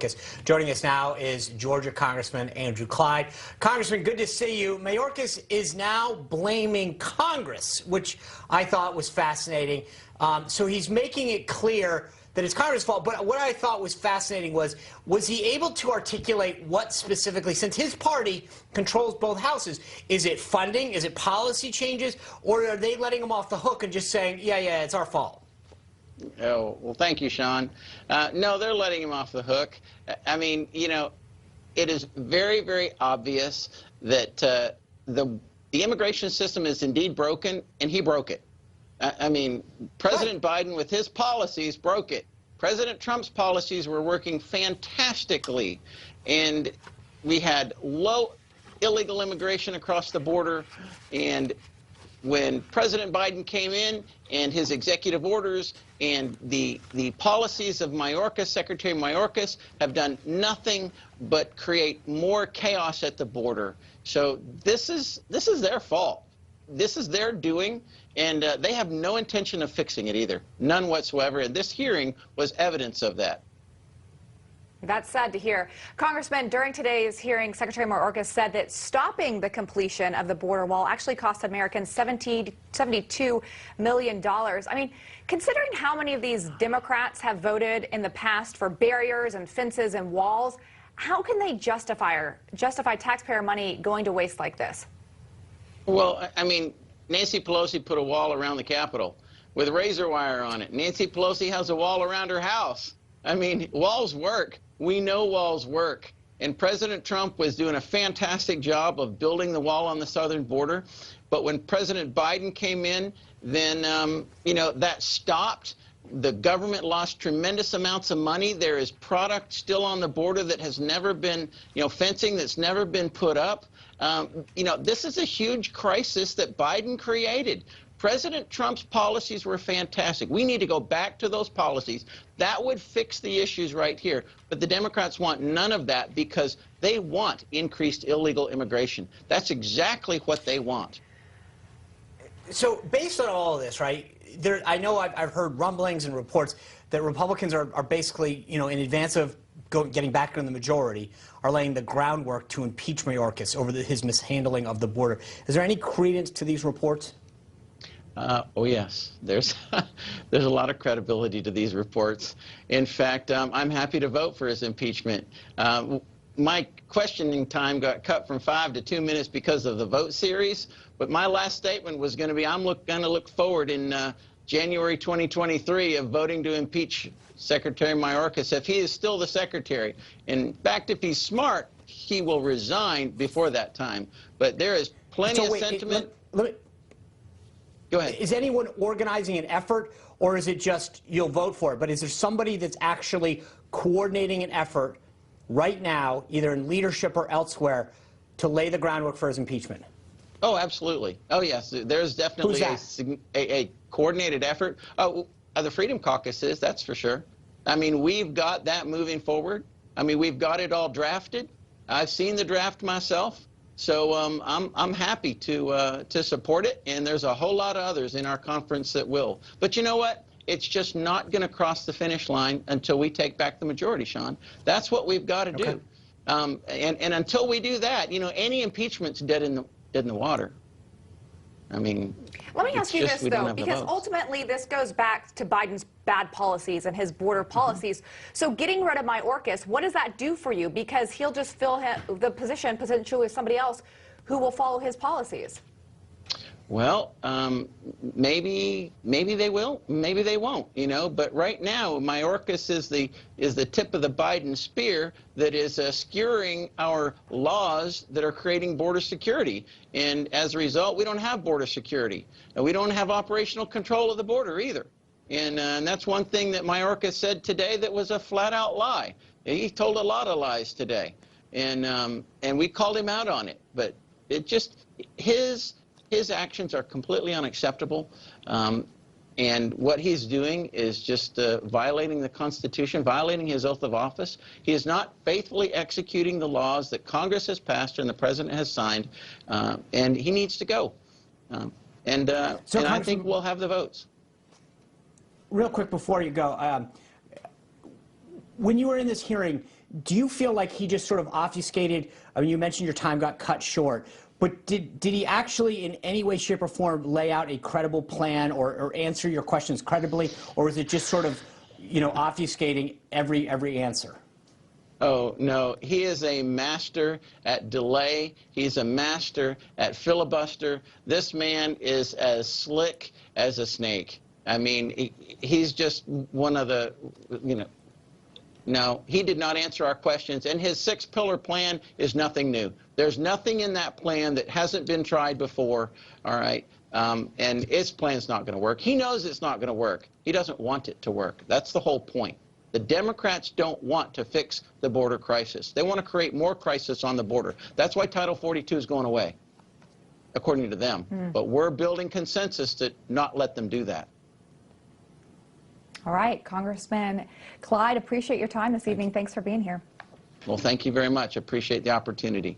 Mayorkas. Joining us now is Georgia Congressman Andrew Clyde. Congressman, good to see you. Mayorkas is now blaming Congress, which I thought was fascinating. So he's making it clear that it's Congress' fault. But what I thought was fascinating was he able to articulate what specifically, since his party controls both houses, is it funding, is it policy changes, or are they letting him off the hook and just saying, yeah, it's our fault? Oh, well, thank you, Sean. No, they're letting him off the hook. I mean, you know, it is very, very obvious that the immigration system is indeed broken, and he broke it. I mean, President Biden, with his policies, broke it. President Trump's policies were working fantastically, and we had low illegal immigration across the border, and when President Biden came in and his executive orders and the policies of Mayorkas, Secretary Mayorkas, have done nothing but create more chaos at the border. So this is their fault. This is their doing, and they have no intention of fixing it either, none whatsoever. And this hearing was evidence of that. That's sad to hear. Congressman, during today's hearing, Secretary Mayorkas said that stopping the completion of the border wall actually cost Americans $72 million. I mean, considering how many of these Democrats have voted in the past for barriers and fences and walls, how can they justify taxpayer money going to waste like this? Well, I mean, Nancy Pelosi put a wall around the Capitol with razor wire on it. Nancy Pelosi has a wall around her house. I mean, walls work. We know walls work. And President Trump was doing a fantastic job of building the wall on the southern border. But when President Biden came in, then, you know, that stopped. The government lost tremendous amounts of money. There is product still on the border that has never been, you know, fencing that's never been put up. You know, this is a huge crisis that Biden created. President Trump's policies were fantastic. We need to go back to those policies. That would fix the issues right here. But the Democrats want none of that because they want increased illegal immigration. That's exactly what they want. So based on all of this, right, I know I've heard rumblings and reports that Republicans are basically, you know, in advance of getting back in the majority, are laying the groundwork to impeach Mayorkas over his mishandling of the border. Is there any credence to these reports? Oh, yes. There's a lot of credibility to these reports. In fact, I'm happy to vote for his impeachment. My questioning time got cut from 5 to 2 minutes because of the vote series, but my last statement was going to be I'm going to look forward in January 2023 of voting to impeach Secretary Mayorkas if he is still the secretary. In fact, if he's smart, he will resign before that time. But there is plenty of sentiment. Go ahead. Is anyone organizing an effort, or is it just you'll vote for it? But is there somebody that's actually coordinating an effort right now, either in leadership or elsewhere, to lay the groundwork for his impeachment? Oh, absolutely. Oh, yes. There's definitely a coordinated effort. Oh, the Freedom Caucus is, that's for sure. I mean, we've got that moving forward. I mean, we've got it all drafted. I've seen the draft myself. So I'm happy to support it, and there's a whole lot of others in our conference that will. But you know what? It's just not going to cross the finish line until we take back the majority, Sean. That's what we've got to do. And until we do that, you know, any impeachment's dead in the water. I mean, let me ask you this, though, because ultimately this goes back to Biden's bad policies and his border policies. So getting rid of Mayorkas, what does that do for you? Because he'll just fill the position potentially with somebody else who will follow his policies. Well, maybe they will, maybe they won't, you know. But right now, Mayorkas is the tip of the Biden spear that is skewering our laws that are creating border security. And as a result, we don't have border security. And we don't have operational control of the border either. And that's one thing that Mayorkas said today that was a flat-out lie. He told a lot of lies today, and we called him out on it. But it just his actions are completely unacceptable, and what he's doing is just violating the Constitution, violating his oath of office. He is not faithfully executing the laws that Congress has passed and the President has signed, and he needs to go. And I think we'll have the votes. Real quick before you go, when you were in this hearing, do you feel like he just sort of obfuscated? I mean, you mentioned your time got cut short, but did he actually in any way, shape, or form lay out a credible plan or answer your questions credibly, or was it just sort of, obfuscating every answer? Oh, no, he is a master at delay. He's a master at filibuster. This man is as slick as a snake. I mean, he's just one of the, No, he did not answer our questions, and his six-pillar plan is nothing new. There's nothing in that plan that hasn't been tried before, all right? And his plan's not going to work. He knows it's not going to work. He doesn't want it to work. That's the whole point. The Democrats don't want to fix the border crisis. They want to create more crisis on the border. That's why Title 42 is going away, according to them. But we're building consensus to not let them do that. All right, Congressman Clyde, appreciate your time this evening. Thanks for being here. Well, thank you very much. Appreciate the opportunity.